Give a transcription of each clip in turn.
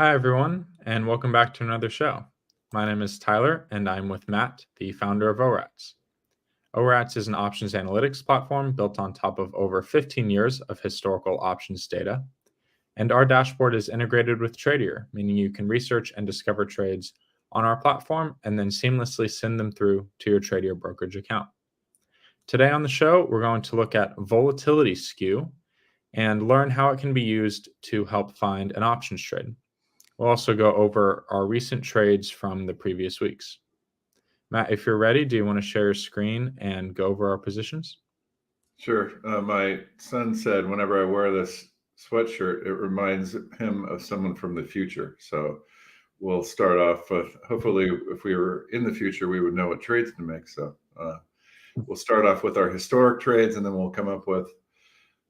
Hi, everyone, and welcome back to another show. My name is Tyler, and I'm with Matt, the founder of ORATS. ORATS is an options analytics platform built on top of over 15 years of historical options data. And our dashboard is integrated with Tradier, meaning you can research and discover trades on our platform and then seamlessly send them through to your Tradier brokerage account. Today on the show, we're going to look at volatility skew and learn how it can be used to help find an options trade. We'll also go over our recent trades from the previous weeks. Matt, if you're ready, do you want to share your screen and go over our positions? Sure. My son said whenever I wear this sweatshirt, it reminds him of someone from the future. So we'll start off with, hopefully, if we were in the future, we would know what trades to make. So we'll start off with our historic trades, and then we'll come up with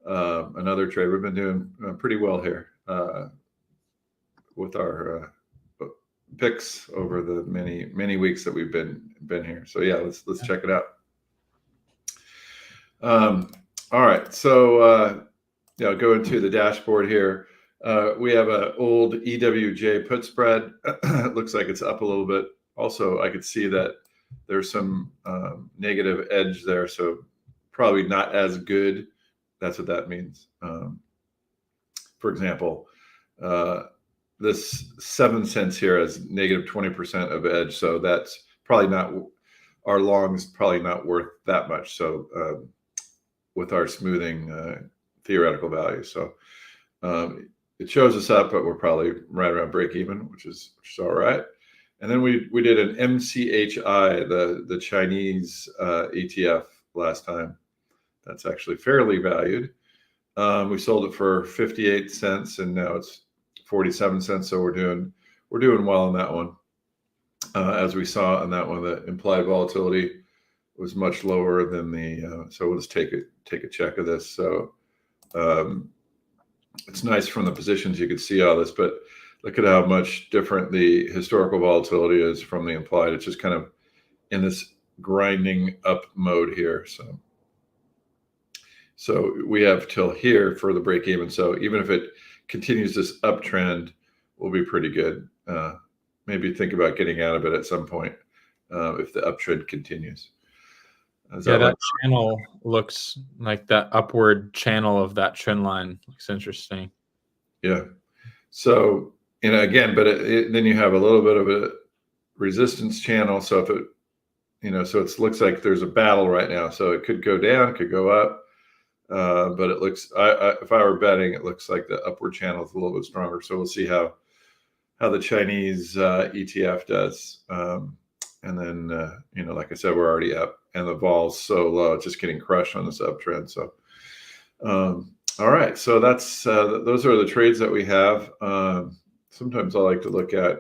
another trade. We've been doing pretty well here with our picks over the many weeks that we've been here. So yeah, let's check it out. All right, so go into the dashboard here. We have an old EWJ Put Spread. It looks like it's up a little bit. Also, I could see that there's some negative edge there, so probably not as good. That's what that means. For example, this 7 cents here has negative 20% of edge, so that's probably not, our long is probably not worth that much. So with our smoothing theoretical value, so it shows us up, but we're probably right around break even, which is all right. And then we did an MCHI, the Chinese ETF last time. That's actually fairly valued. We sold it for 58 cents, and now it's 47 cents. So we're doing well on that one. As we saw on that one, the implied volatility was much lower than the. So we'll just take a check of this. So it's nice from the positions you could see all this, but look at how much different the historical volatility is from the implied. It's just kind of in this grinding up mode here. So we have till here for the break even. So even if it continues this uptrend, we'll be pretty good. Maybe think about getting out of it at some point if the uptrend continues. That channel looks like that upward channel of that trend line looks interesting. Yeah. So, again, but then you have a little bit of a resistance channel. So if it, so it looks like there's a battle right now. So it could go down, could go up. But it looks, if I were betting, it looks like the upward channel is a little bit stronger. So we'll see how the Chinese ETF does. And then, like I said, we're already up, and the vol's so low, it's just getting crushed on this uptrend. So, all right. So that's those are the trades that we have. Sometimes I like to look at,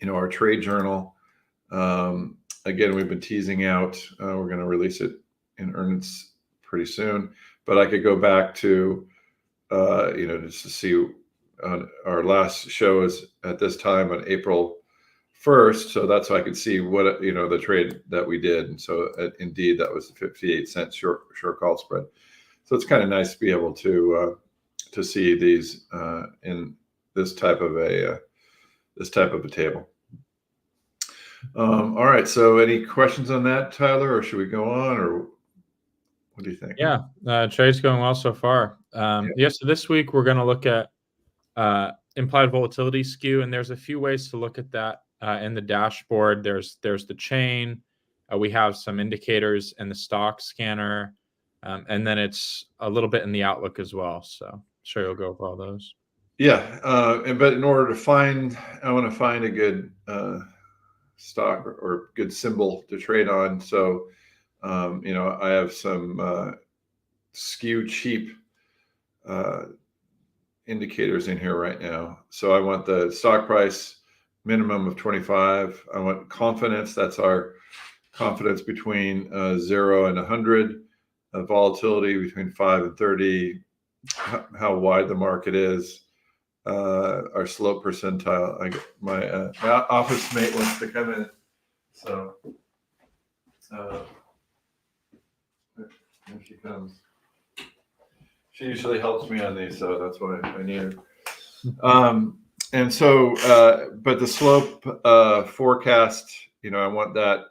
our trade journal. Again, we've been teasing out. We're going to release it in earnest pretty soon, but I could go back to, just to see. Our last show is at this time on April 1st, so that's how I could see what the trade that we did. And so indeed, that was the 58 cent short call spread. So it's kind of nice to be able to see these in this type of a table. All right. So any questions on that, Tyler, or should we go on, or what do you think? Yeah, trade's going well so far. So this week we're going to look at implied volatility skew, and there's a few ways to look at that in the dashboard. There's the chain. We have some indicators in the stock scanner, and then it's a little bit in the outlook as well. So I'm sure you'll go over all those. Yeah, but in order to I want to find a good stock or good symbol to trade on. So, I have some Skew cheap indicators in here right now. So I want the stock price minimum of 25. I want confidence. That's our confidence between 0 and 100. Volatility between 5 and 30. How wide the market is. Our slope percentile. My office mate wants to come in. So here she comes. She usually helps me on these, so that's why I need her. And so, but the slope forecast, I want that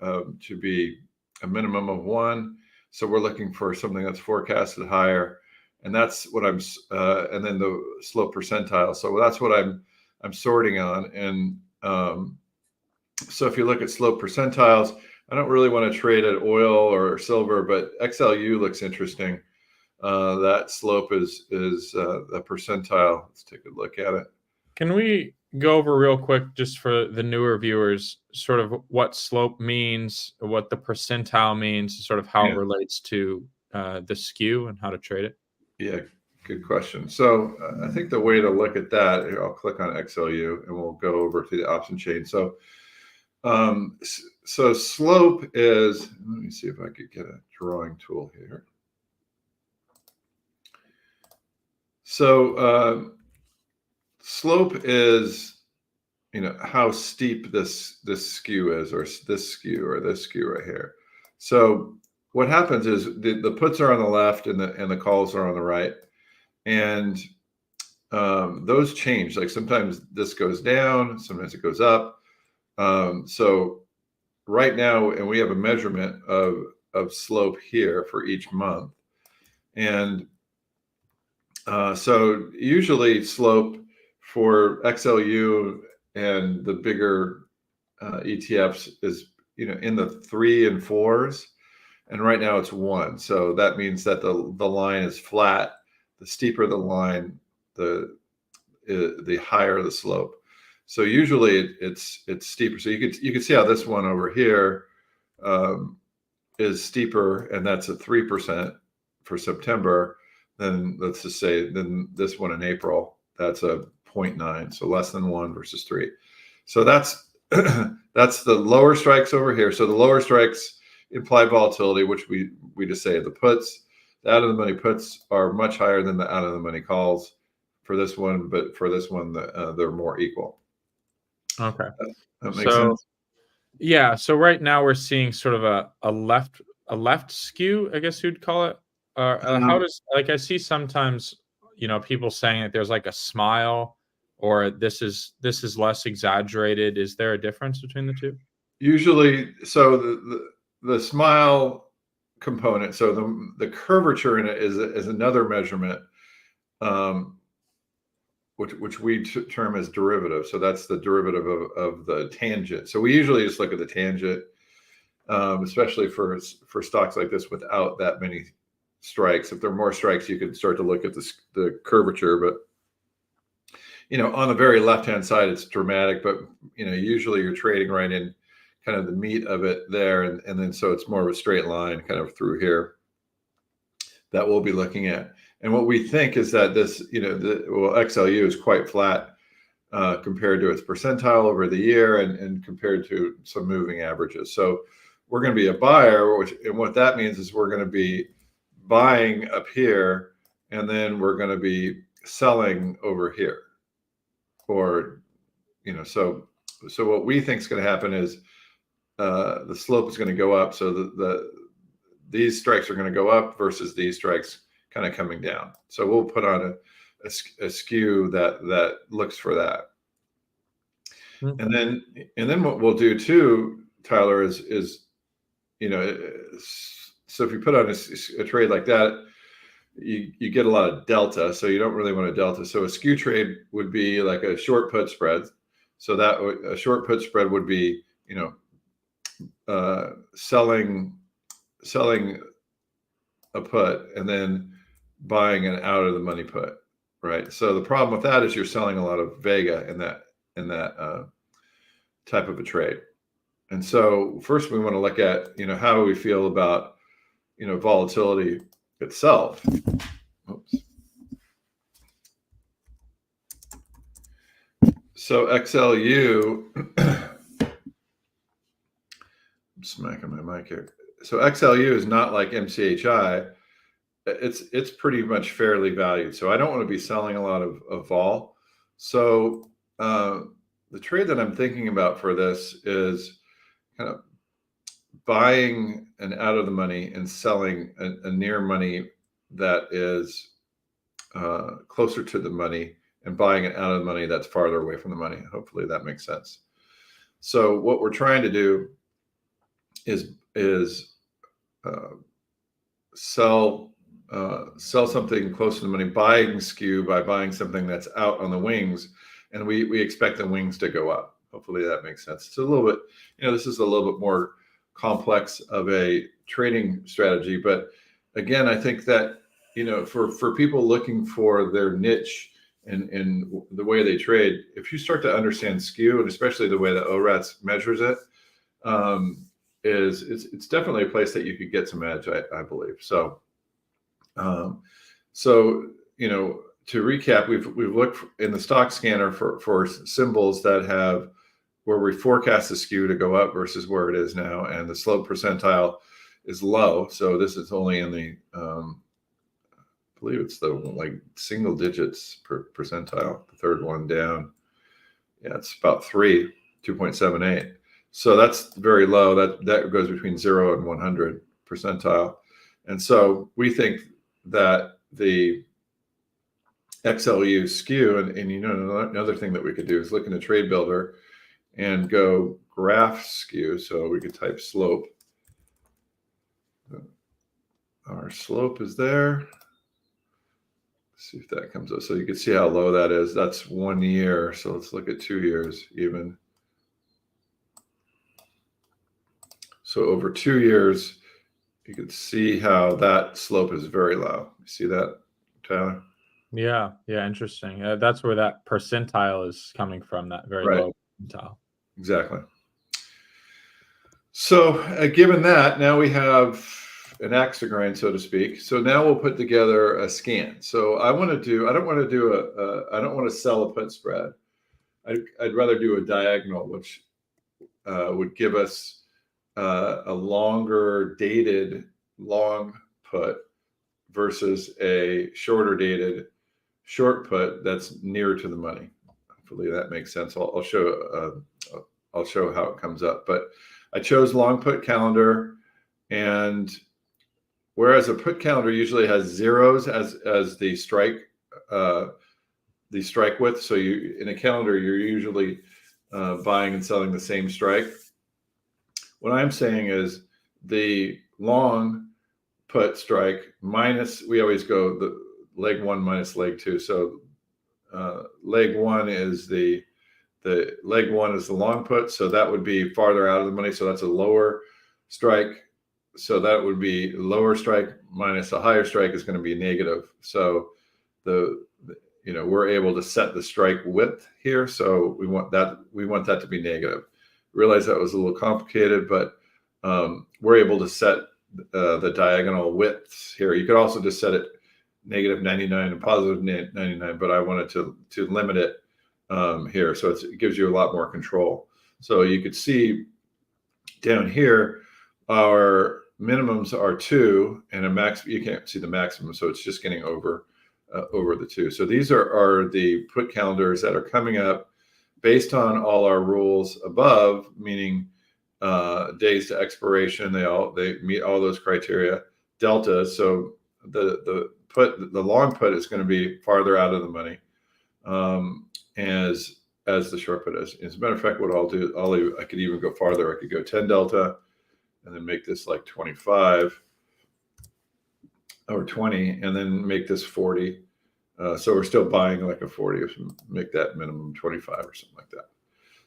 to be a minimum of 1. So we're looking for something that's forecasted higher, and that's what I'm. And then the slope percentile. So that's what I'm sorting on. And so if you look at slope percentiles, I don't really want to trade at oil or silver, but XLU looks interesting. That slope is the percentile. Let's take a look at it. Can we go over real quick, just for the newer viewers, sort of what slope means, what the percentile means, sort of how it relates to the skew and how to trade it? Yeah, good question. So I think the way to look at that, I'll click on XLU and we'll go over to the option chain. So so slope is, let me see if I could get a drawing tool here. So slope is, how steep this skew is, or this skew right here. So what happens is the puts are on the left and the calls are on the right, and those change. Like sometimes this goes down, sometimes it goes up. So right now, and we have a measurement of slope here for each month, and so usually slope for XLU and the bigger ETFs is in the 3 and 4s, and right now it's 1. So that means that the line is flat. The steeper the line, the higher the slope. So usually it's steeper. So you can see how this one over here is steeper, and that's a 3% for September. Then let's just say then this one in April, that's a 0.9, so less than 1 versus 3. So that's that's the lower strikes over here. So the lower strikes implied volatility, which we just say the puts, the out of the money puts are much higher than the out of the money calls for this one, but for this one they're more equal. Okay, that makes sense. Yeah. So right now we're seeing sort of a left skew, I guess you'd call it. How does, like, I see sometimes, people saying that there's like a smile, or this is less exaggerated. Is there a difference between the two? Usually, so the smile component, so the curvature in it is another measurement, which we term as derivative. So that's the derivative of the tangent. So we usually just look at the tangent, especially for stocks like this without that many strikes. If there are more strikes, you can start to look at the curvature. But on the very left-hand side, it's dramatic. But usually you're trading right in kind of the meat of it there, and then so it's more of a straight line kind of through here that we'll be looking at. And what we think is that this, XLU is quite flat compared to its percentile over the year and compared to some moving averages. So we're going to be a buyer, and what that means is we're going to be buying up here, and then we're going to be selling over here. Or, so what we think is going to happen is the slope is going to go up. So these strikes are going to go up versus these strikes kind of coming down. So we'll put on a skew that looks for that. And then what we'll do too, Tyler, is so if you put on a trade like that, you get a lot of delta, so you don't really want a delta. So a skew trade would be like a short put spread. So that a short put spread would be selling a put and then buying an out of the money put, right? So the problem with that is you're selling a lot of vega in that type of a trade. And so first we want to look at how we feel about volatility itself. Oops. So XLU, I'm smacking my mic here. So XLU is not like MCHI. It's pretty much fairly valued. So I don't want to be selling a lot of vol. So the trade that I'm thinking about for this is kind of buying an out of the money and selling a near money that is closer to the money, and buying it out of the money that's farther away from the money. Hopefully that makes sense. So what we're trying to do is sell something close to the money, buying skew by buying something that's out on the wings, and we expect the wings to go up. Hopefully that makes sense. It's a little bit, this is a little bit more complex of a trading strategy, but again, I think that for people looking for their niche and the way they trade, if you start to understand skew, and especially the way that ORATS measures it, it's definitely a place that you could get some edge, I believe. So, to recap, we've looked in the stock scanner for symbols that have where we forecast the skew to go up versus where it is now, and the slope percentile is low. So this is only in the I believe it's the single digits per percentile. The third one down, yeah, it's about 2.78. So that's very low. That goes between 0 and 100 percentile. And so we think that the XLU skew, and another thing that we could do is look in the trade builder and go graph skew. So we could type slope. Our slope is there. Let's see if that comes up. So you can see how low that is. That's 1 year. So let's look at 2 years even. So over 2 years, you can see how that slope is very low. You see that, Tyler? Yeah, interesting. That's where that percentile is coming from, that very low percentile. Exactly. So given that, now we have an axe to grind, so to speak. So now we'll put together a scan. So I don't want to sell a put spread. I'd rather do a diagonal, which would give us a longer dated long put versus a shorter dated short put that's nearer to the money. Hopefully that makes sense. I'll show how it comes up. But I chose long put calendar, and whereas a put calendar usually has zeros as the strike width. So in a calendar you're usually buying and selling the same strike. What I'm saying is the long put strike minus, we always go the leg 1 minus leg 2. So leg 1 is the leg 1 is the long put. So that would be farther out of the money. So that's a lower strike. So that would be lower strike minus a higher strike is going to be negative. So we're able to set the strike width here. So we want that to be negative. Realize that was a little complicated, but we're able to set the diagonal widths here. You could also just set it negative 99 and positive 99, but I wanted to limit it here. So it gives you a lot more control. So you could see down here, our minimums are 2 and a max. You can't see the maximum, so it's just getting over the 2. So these are the put calendars that are coming up based on all our rules above, meaning days to expiration. They meet all those criteria. Delta. So the long put is going to be farther out of the money as the short put is. As a matter of fact, what I'll do, I could even go farther. I could go 10 delta and then make this like 25 or 20 and then make this 40. So we're still buying like a 40, make that minimum 25 or something like that.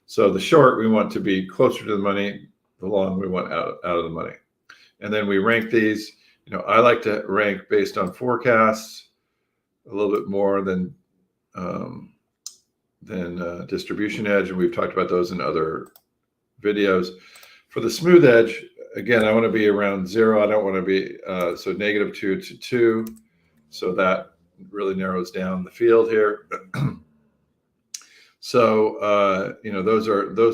So the short, we want to be closer to the money. The long, we want out of the money. And then we rank these. I like to rank based on forecasts a little bit more than distribution edge. And we've talked about those in other videos. For the smooth edge, again, I want to be around 0. I don't want to be, so -2 to 2. So that really narrows down the field here. So, those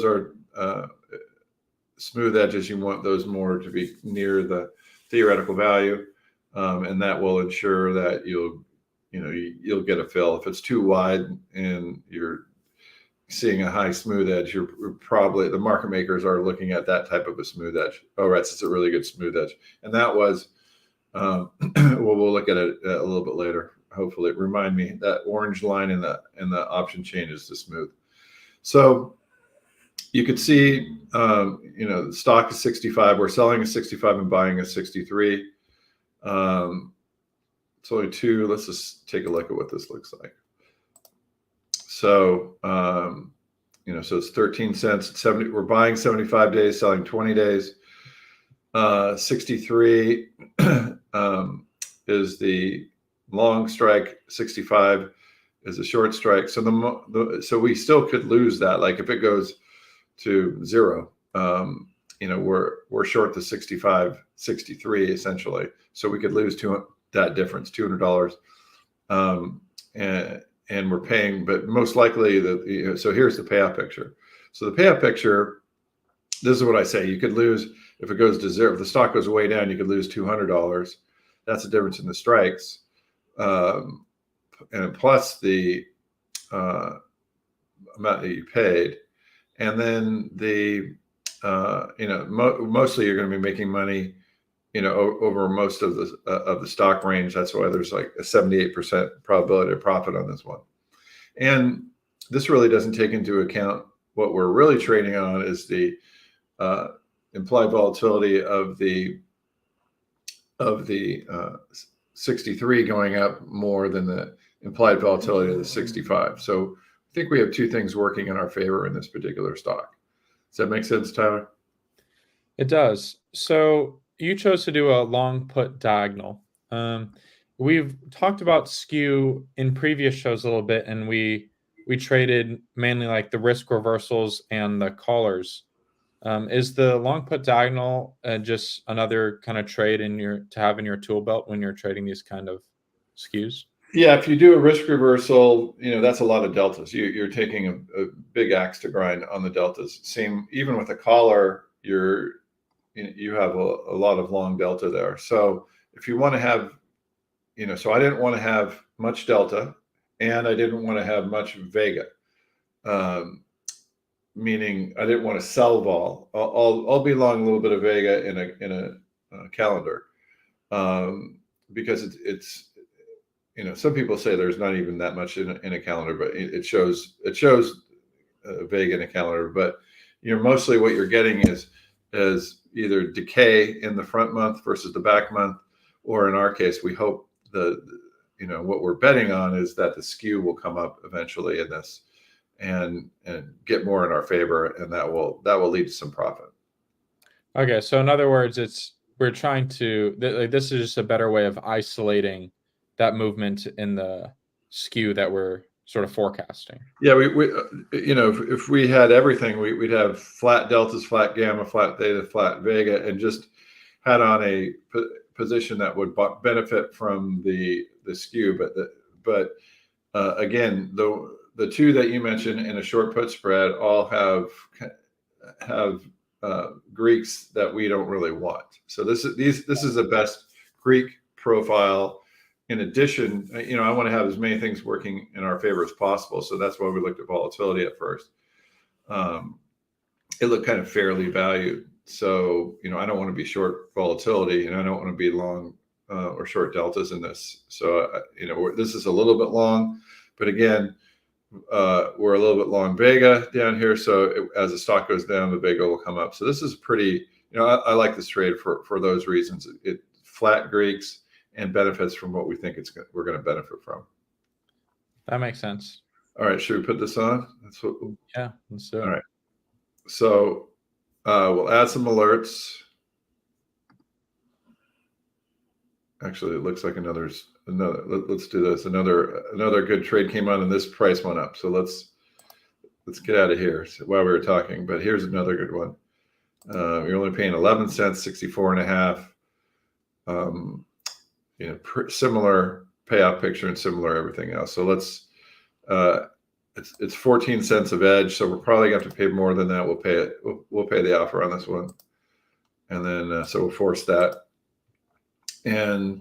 are smooth edges. You want those more to be near the theoretical value. And that will ensure that you'll get a fill. If it's too wide and you're seeing a high smooth edge, you're probably, the market makers are looking at that type of a smooth edge. ORATS is a really good smooth edge. And that was, we'll look at it a little bit later, hopefully remind me that orange line in the option chain is to smooth. So you could see, the stock is 65. We're selling at 65 and buying at 63. It's only two. Let's just take a look at what this looks like. So, so it's 13 cents. It's 70. We're buying 75 days, selling 20 days. 63 is the long strike. 65 is a short strike. So so we still could lose that. Like if it goes to zero, we're short the 65, 63 essentially. So we could lose that difference, $200. And we're paying, but most likely so here's the payoff picture. So the payoff picture, this is what I say. You could lose, if it goes to zero, if the stock goes way down, you could lose $200. That's the difference in the strikes. And plus the amount that you paid. And then mostly you're going to be making money, over most of the stock range. That's why there's like a 78% probability of profit on this one. And this really doesn't take into account what we're really trading on is the implied volatility of the 63 going up more than the implied volatility of the 65. So I think we have two things working in our favor in this particular stock. Does that make sense, Tyler? It does. So you chose to do a long put diagonal. We've talked about Skew in previous shows a little bit, and we traded mainly like the risk reversals and the callers. Is the long put diagonal just another kind of trade to have in your tool belt when you're trading these kind of skews? Yeah, if you do a risk reversal, that's a lot of deltas. You're taking a big axe to grind on the deltas. Same, even with a collar, you have a lot of long delta there. So if you want to have, so I didn't want to have much delta, and I didn't want to have much vega, meaning I didn't want to sell vol. I'll be long a little bit of vega in a calendar, because it's some people say there's not even that much in a calendar, but it shows vega in a calendar. But mostly what you're getting is either decay in the front month versus the back month, or in our case, we hope what we're betting on is that the skew will come up eventually in this and get more in our favor, and that will lead to some profit. Okay, so in other words, we're trying to this is just a better way of isolating that movement in the skew that we're sort of forecasting. Yeah, we if we had everything, we'd have flat deltas, flat gamma, flat theta, flat vega, and just had on a position that would benefit from the skew. But again, the two that you mentioned in a short put spread all have Greeks that we don't really want. So this is the best Greek profile. In addition, I want to have as many things working in our favor as possible. So that's why we looked at volatility at first. It looked kind of fairly valued. So, I don't want to be short volatility, and I don't want to be long or short deltas in this. So, this is a little bit long, but again, we're a little bit long vega down here. So as the stock goes down, the vega will come up. So this is pretty, I like this trade for those reasons. It flat Greeks and benefits from what we think we're going to benefit from. That makes sense. All right, should we put this on? Yeah, let's do it. All right. So we'll add some alerts. Actually, it looks like another. Let's do this. Another good trade came on, and this price went up. So let's get out of here while we were talking. But here's another good one. You're only paying 11 cents, 64.5. Similar payout picture and similar everything else. So let's. It's 14 cents of edge, so we're probably going to have to pay more than that. We'll pay it. We'll pay the offer on this one, and then so we'll force that, and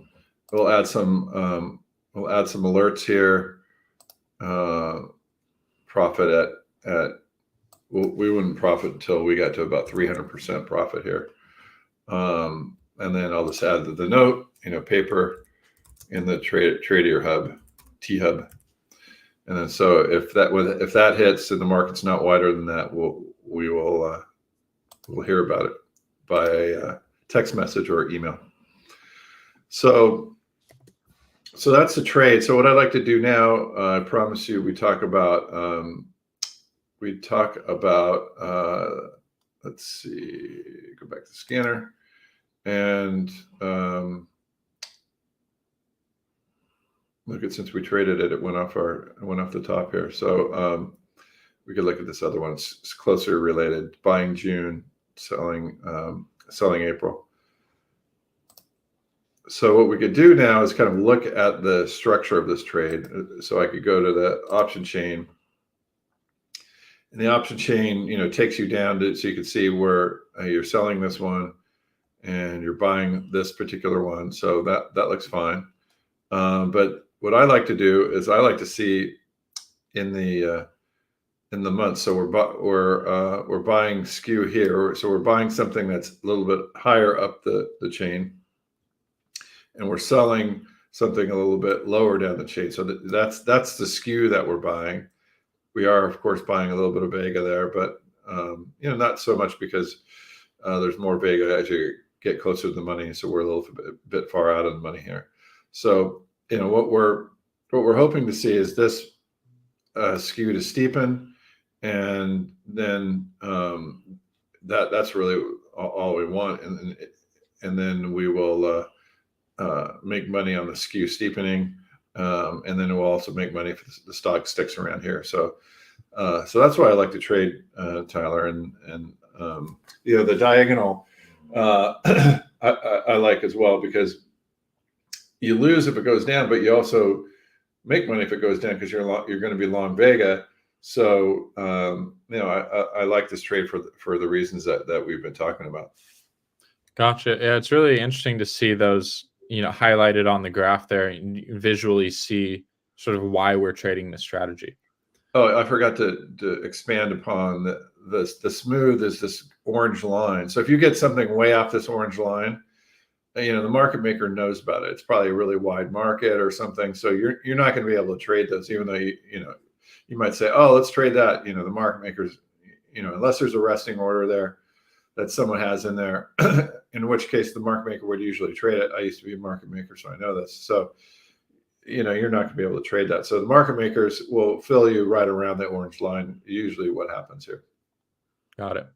we'll add some alerts here. Profit at we wouldn't profit until we got to about 300% profit here, and then I'll just add the note, paper in the Trader Hub. T-hub. And then so if that hits and the market's not wider than that, we'll hear about it by text message or email. So that's the trade. So what I'd like to do now, I promise you, we talk about let's see, go back to the scanner, and look at, since we traded it, it went off the top here. So we could look at this other one. It's closer related: buying June, selling April. So what we could do now is kind of look at the structure of this trade. So I could go to the option chain, and the option chain, takes you down to, so you can see where you're selling this one and you're buying this particular one. So that looks fine. But what I like to do is I like to see in the month. So we're buying Skew here. So we're buying something that's a little bit higher up the chain, and we're selling something a little bit lower down the chain. So that's the Skew that we're buying. We are, of course, buying a little bit of Vega there, but not so much, because there's more Vega as you get closer to the money. So we're a little bit far out of the money here. So what we're hoping to see is this Skew to steepen, and then that's really all we want, and then we will make money on the Skew steepening, and then we'll also make money if the stock sticks around here. So that's why I like to trade, Tyler, and the diagonal I like as well, because you lose if it goes down, but you also make money if it goes down, because you're going to be long Vega. So I like this trade for the reasons that we've been talking about. Gotcha. Yeah, it's really interesting to see those highlighted on the graph there, and you visually see sort of why we're trading this strategy. Oh, I forgot to expand upon the smooth is this orange line. So if you get something way off this orange line, the market maker knows about it. It's probably a really wide market or something. So you're not going to be able to trade those, even though you might say, oh, let's trade that. The market makers, unless there's a resting order there that someone has in there, in which case the market maker would usually trade it. I used to be a market maker, so I know this. So you're not going to be able to trade that. So the market makers will fill you right around the orange line, usually what happens here. Got it.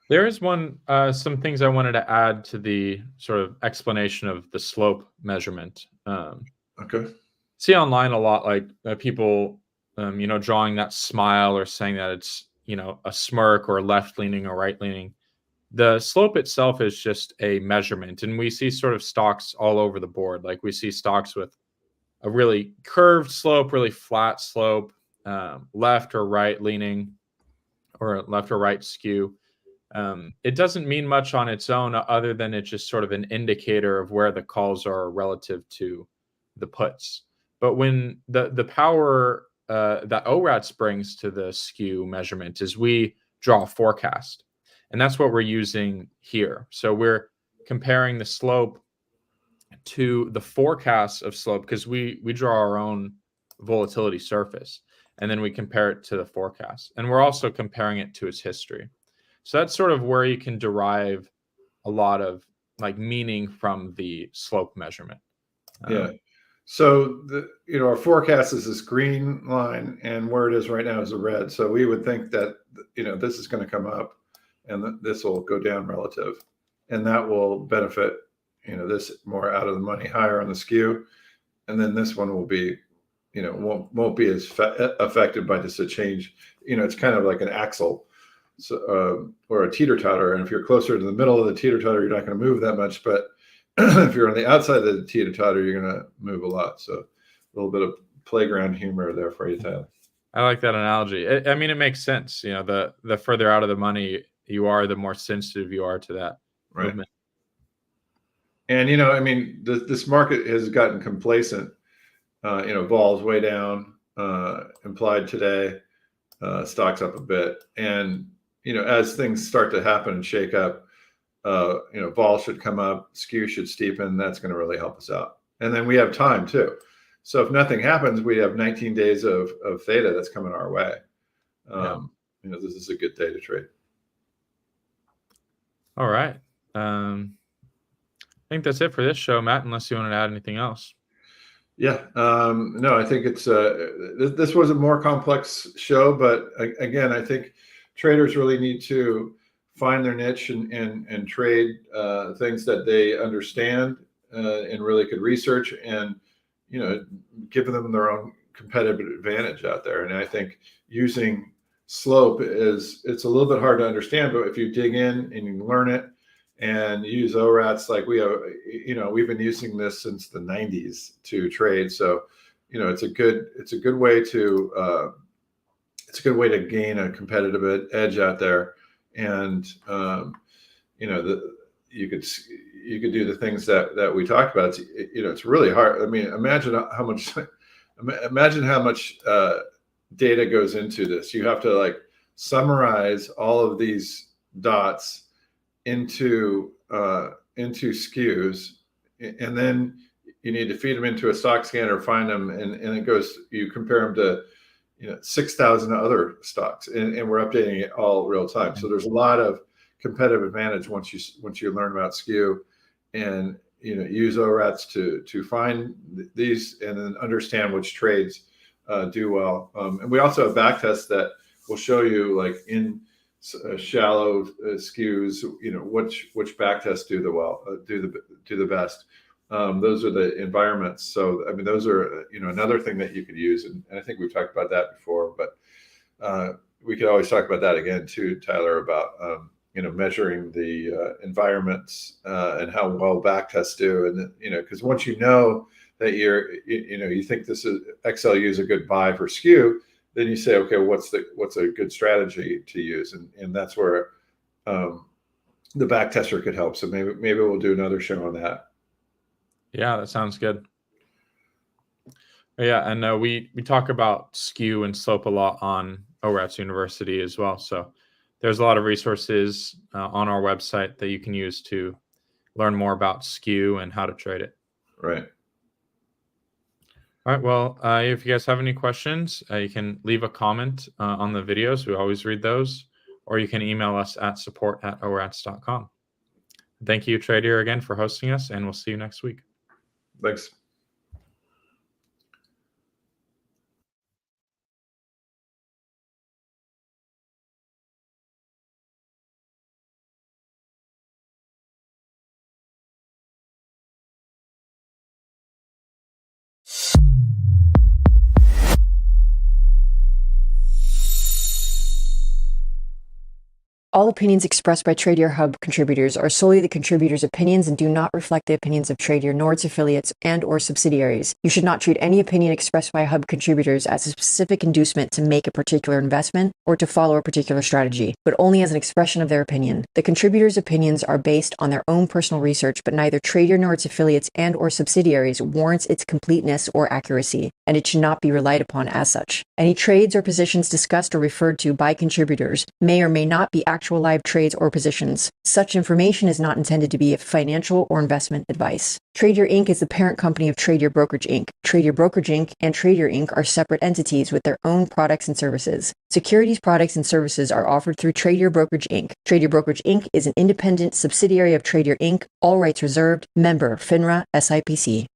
There is some things I wanted to add to the sort of explanation of the slope measurement. Okay. See online a lot, like people, drawing that smile or saying that it's, a smirk or left leaning or right leaning. The slope itself is just a measurement, and we see sort of stocks all over the board. Like we see stocks with a really curved slope, really flat slope, left or right leaning, or left or right skew. It doesn't mean much on its own, other than it's just sort of an indicator of where the calls are relative to the puts. But when the power that ORATS brings to the Skew measurement is we draw a forecast, and that's what we're using here. So we're comparing the slope to the forecast of slope, because we draw our own volatility surface, and then we compare it to the forecast, and we're also comparing it to its history. So that's sort of where you can derive a lot of meaning from the slope measurement. Yeah. So our forecast is this green line, and where it is right now is the red. So we would think that this is going to come up, and this will go down relative, and that will benefit this more out of the money, higher on the Skew, and then this one will be won't be as affected by just a change. It's kind of like an axle. So, or a teeter-totter, and if you're closer to the middle of the teeter-totter, you're not going to move that much, but if you're on the outside of the teeter-totter, you're going to move a lot. So a little bit of playground humor there for you, Tyler. I like that analogy. I mean, it makes sense. The further out of the money you are, the more sensitive you are to that movement. And this market has gotten complacent. Vol's way down, implied today, stocks up a bit, and as things start to happen and shake up, vol should come up, Skew should steepen. That's going to really help us out. And then we have time too. So if nothing happens, we have 19 days of theta that's coming our way. This is a good day to trade. All right. I think that's it for this show, Matt, unless you want to add anything else. Yeah, no, I think it's this was a more complex show, but again, I think traders really need to find their niche and trade things that they understand and really could research, and give them their own competitive advantage out there. And I think using slope it's a little bit hard to understand, but if you dig in and you learn it and use ORATS, like we have, we've been using this since the 90s to trade. So, it's a good way to gain a competitive edge out there. And, you could do the things that we talked about. It's really hard. I mean, imagine how much data goes into this. You have to summarize all of these dots into skews, and then you need to feed them into a stock scanner, find them, and you compare them to 6,000 other stocks, and we're updating it all real time. So there's a lot of competitive advantage once you learn about Skew, and use ORATS to find these and then understand which trades do well. And we also have back tests that will show you, in shallow skews, which back tests do the best. Those are the environments. So I mean, those are another thing that you could use, and I think we've talked about that before, but we could always talk about that again too, Tyler, about measuring the environments and how well back tests do, and because once you know that you think this is XLU is a good buy for Skew, then you say, okay, what's a good strategy to use, and that's where the back tester could help. So maybe we'll do another show on that. Yeah, that sounds good. Yeah, and we talk about Skew and slope a lot on ORATS University as well. So there's a lot of resources on our website that you can use to learn more about Skew and how to trade it. Right. All right. Well, if you guys have any questions, you can leave a comment on the videos. We always read those, or you can email us at support@orats.com. Thank you, Trader, again for hosting us, and we'll see you next week. Thanks. All opinions expressed by Trader Hub contributors are solely the contributors' opinions and do not reflect the opinions of Trader nor its affiliates and/or subsidiaries. You should not treat any opinion expressed by Hub contributors as a specific inducement to make a particular investment or to follow a particular strategy, but only as an expression of their opinion. The contributors' opinions are based on their own personal research, but neither Trader nor its affiliates and/or subsidiaries warrants its completeness or accuracy, and it should not be relied upon as such. Any trades or positions discussed or referred to by contributors may or may not be actual live trades or positions. Such information is not intended to be financial or investment advice. Trader Inc. is the parent company of Trader Brokerage Inc. Trader Brokerage Inc. and Trader Inc. are separate entities with their own products and services. Securities products and services are offered through Trader Brokerage Inc. Trader Brokerage Inc. is an independent subsidiary of Trader Inc., all rights reserved, member FINRA SIPC.